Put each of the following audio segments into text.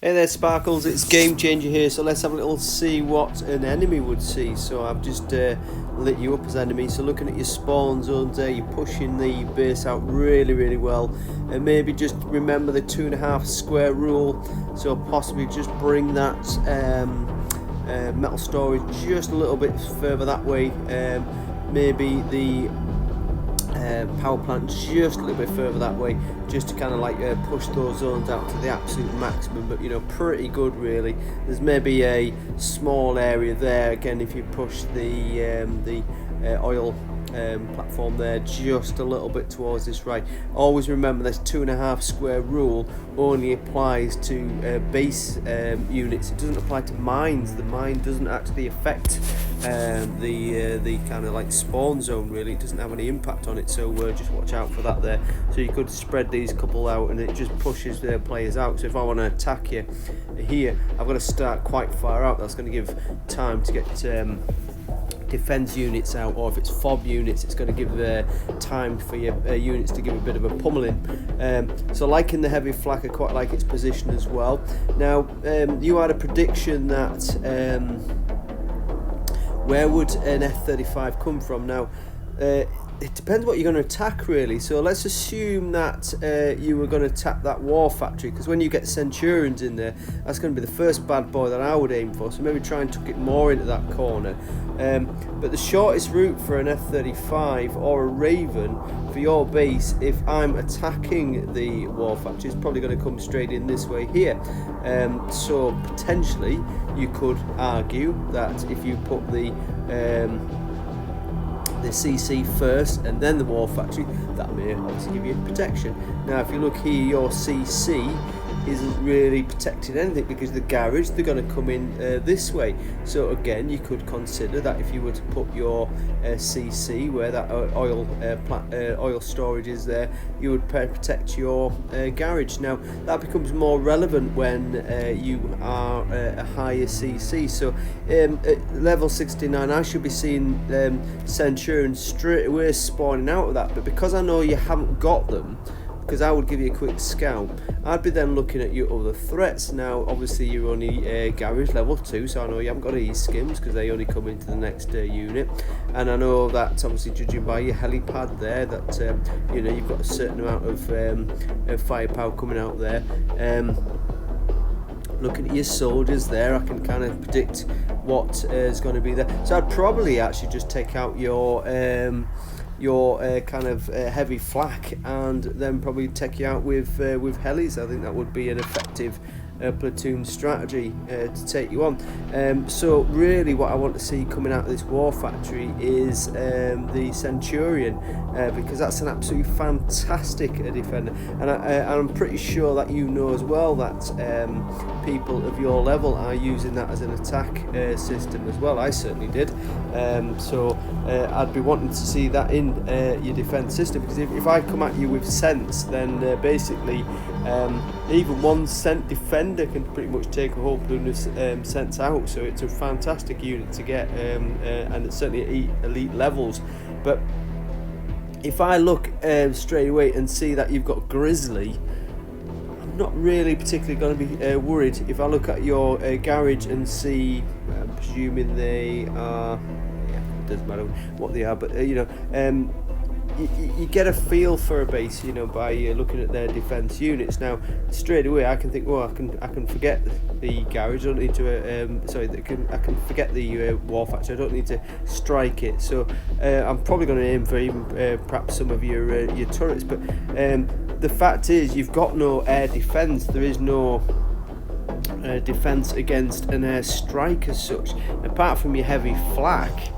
Hey there Sparkles, it's Game Changer here, so let's have a little see what an enemy would see. So I've just lit you up as enemy, so looking at your spawn zones there, you're pushing the base out really well, and maybe just remember the 2.5 square rule, so possibly just bring that metal storage just a little bit further that way, maybe the power plant just a little bit further that way, just to kind of like push those zones out to the absolute maximum. But pretty good really. There's maybe a small area there again if you push the oil platform there just a little bit towards this right. Always remember this 2.5 square rule only applies to base units. It doesn't apply to mines. The mine doesn't actually affect the kind of like spawn zone really. It doesn't have any impact on it, so just watch out for that there. So you could spread these couple out and it just pushes the players out. So if I want to attack you here, I've got to start quite far out. That's going to give time to get defense units out, or if it's fob units, it's going to give time for your units to give a bit of a pummeling. So liking the heavy flak, I quite like its position as well. Now you had a prediction that where would an F-35 come from? Now it depends what you're going to attack really. So let's assume that you were going to attack that war factory, because when you get Centurions in there, that's going to be the first bad boy that I would aim for. So maybe try and tuck it more into that corner. But the shortest route for an F-35 or a Raven for your base, if I'm attacking the war factory, is probably going to come straight in this way here. So potentially you could argue that if you put the CC first and then the war factory, that may obviously give you protection. Now if you look here, your CC isn't really protecting anything because the garage, they're going to come in this way. So again, you could consider that if you were to put your CC where that oil storage is there, you would protect your garage. Now that becomes more relevant when you are a higher CC. So at level 69 I should be seeing Centurion straight away spawning out of that, but because I know you haven't got them, because I would give you a quick scout, I'd be then looking at your other threats. Now obviously you're only garage level 2, so I know you haven't got E-skims because they only come into the next unit, and I know that obviously judging by your helipad there that you've got a certain amount of firepower coming out there. Looking at your soldiers there, I can kind of predict what is going to be there. So I'd probably actually just take out your kind of heavy flak and then probably take you out with helis. I think that would be an effective platoon strategy to take you on. So really what I want to see coming out of this war factory is the Centurion, because that's an absolutely fantastic defender, and I'm pretty sure that you know as well that people of your level are using that as an attack system as well. I certainly did. So I'd be wanting to see that in your defense system, because if I come at you with sense, then basically even 1 cent defender can pretty much take a whole platoon of sense out. So it's a fantastic unit to get, and it's certainly at elite levels. But if I look straight away and see that you've got Grizzly, I'm not really particularly going to be worried. If I look at your garage and see, I'm presuming they are, it doesn't matter what they are, but you get a feel for a base, by looking at their defense units. Now, straight away, I can think, I can forget the garage. I don't need to. I can forget the war factory. I don't need to strike it. So I'm probably going to aim for even perhaps some of your turrets. But the fact is, you've got no air defense. There is no defense against an air strike as such, apart from your heavy flak.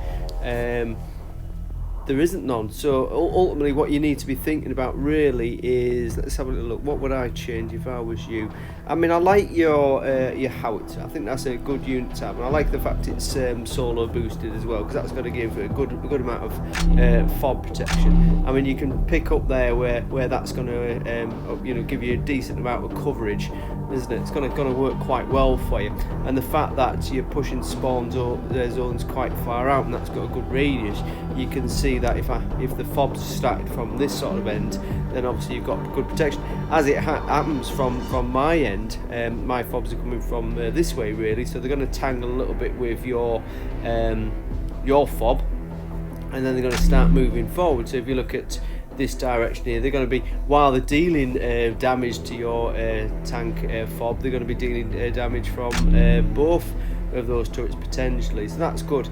There isn't none. So ultimately what you need to be thinking about really is, let's have a little look, what would I change if I was you? I mean, I like your howitzer. I think that's a good unit to have, and I like the fact it's solo boosted as well, because that's going to give a good amount of fob protection. I mean, you can pick up there where that's going to give you a decent amount of coverage, isn't it? It's going to work quite well for you, and the fact that you're pushing spawn zones quite far out, and that's got a good radius, you can see that if the fobs started from this sort of end, then obviously you've got good protection. As it happens from my end, my fobs are coming from this way really, so they're going to tangle a little bit with your fob, and then they're going to start moving forward. So if you look at this direction here, they're going to be, while they're dealing damage to your tank fob, they're going to be dealing damage from both of those turrets potentially, so that's good.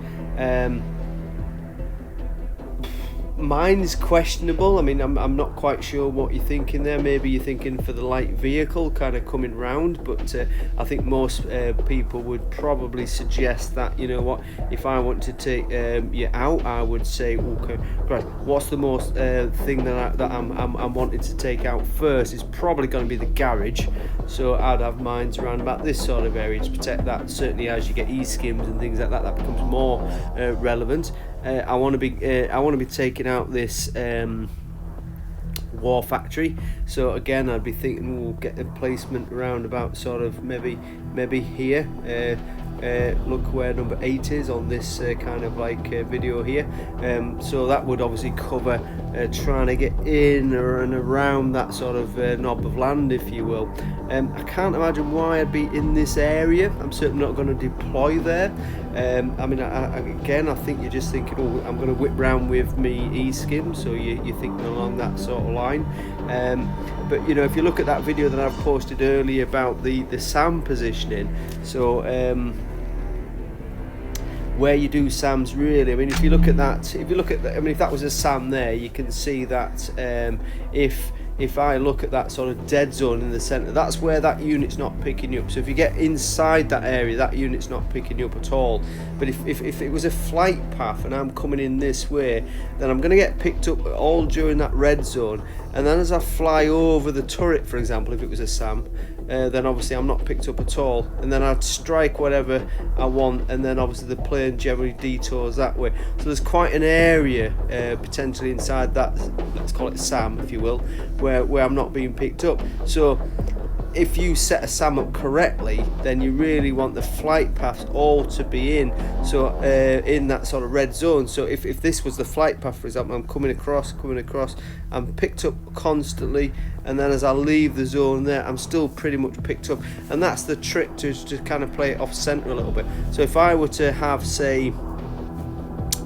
Mine is questionable. I mean, I'm not quite sure what you're thinking there. Maybe you're thinking for the light vehicle kind of coming round, but I think most people would probably suggest that, you know what, if I want to take you out, I would say, okay, right, what's the most thing that I'm wanting to take out first is probably going to be the garage. So I'd have mines around about this sort of area to protect that. Certainly as you get e-skims and things like that, that becomes more relevant. I want to be taking out this war factory, so again I'd be thinking we'll get a placement around about sort of maybe here. Look where number 8 is on this kind of like video here. So that would obviously cover trying to get in and around that sort of knob of land, if you will. I can't imagine why I'd be in this area. I'm certainly not going to deploy there. I mean, again, I think you're just thinking, oh, I'm going to whip round with me e-skim, so you're thinking along that sort of line. But you know, if you look at that video that I've posted earlier about the SAM positioning, so where you do SAMs really, I mean, if you look at that, I mean, if that was a SAM there, you can see that if I look at that sort of dead zone in the center, that's where that unit's not picking you up. So if you get inside that area, that unit's not picking you up at all. But if it was a flight path and I'm coming in this way, then I'm going to get picked up all during that red zone. And then as I fly over the turret, for example, if it was a SAM, then obviously I'm not picked up at all, and then I'd strike whatever I want, and then obviously the plane generally detours that way. So there's quite an area potentially inside that, let's call it SAM if you will, where I'm not being picked up. So if you set a SAM up correctly, then you really want the flight paths all to be in, so in that sort of red zone. So if this was the flight path, for example, I'm coming across, I'm picked up constantly, and then as I leave the zone there, I'm still pretty much picked up. And that's the trick, to kind of play it off center a little bit. So if I were to have, say,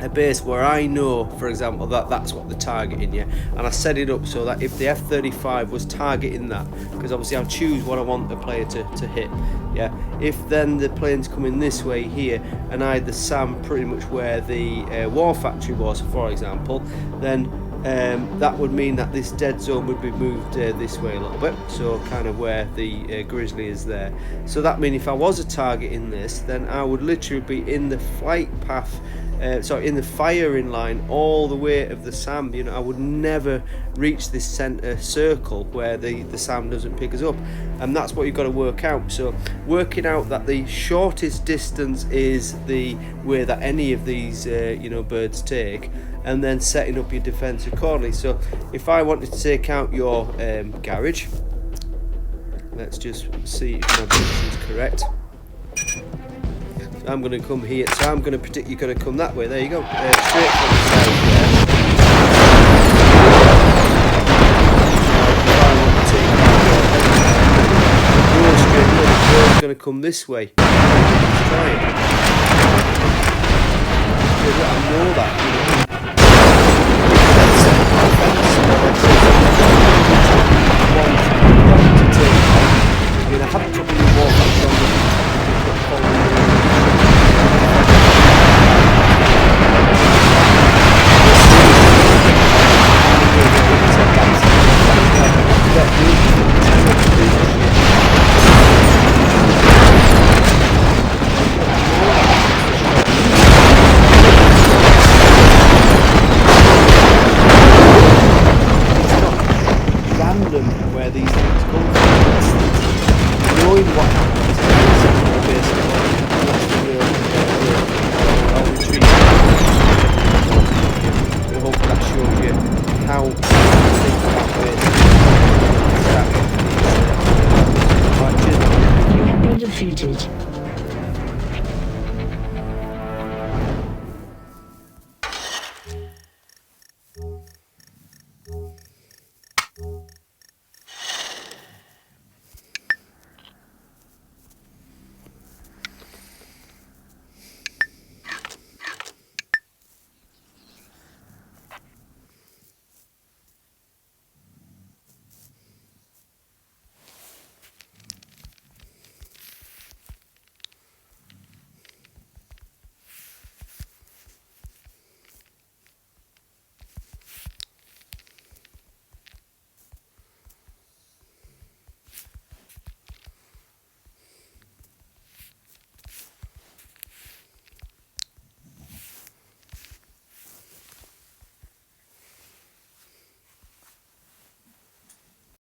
a base where I know, for example, that that's what they're targeting, yeah, and I set it up so that if the F-35 was targeting that, because obviously I'll choose what I want the player to hit, yeah, if then the plane's coming this way here, and I had the SAM pretty much where the war factory was, for example, then that would mean that this dead zone would be moved this way a little bit, so kind of where the Grizzly is there. So that means if I was a target in this, then I would literally be in the flight path, in the firing line all the way of the SAM. You know, I would never reach this center circle where the SAM doesn't pick us up, and that's what you've got to work out. So working out that the shortest distance is the way that any of these birds take, and then setting up your defense accordingly. So if I wanted to take out your garage, let's just see if my position is correct. So I'm going to come here, so I'm going to predict you're going to come that way. There you go, straight from the south there. It's going to come this way. Let's try it. I know that, you know. I mean, I haven't probably walked that long. Where these things come from, knowing what happens I hope that shows you how to think about this. You have been defeated.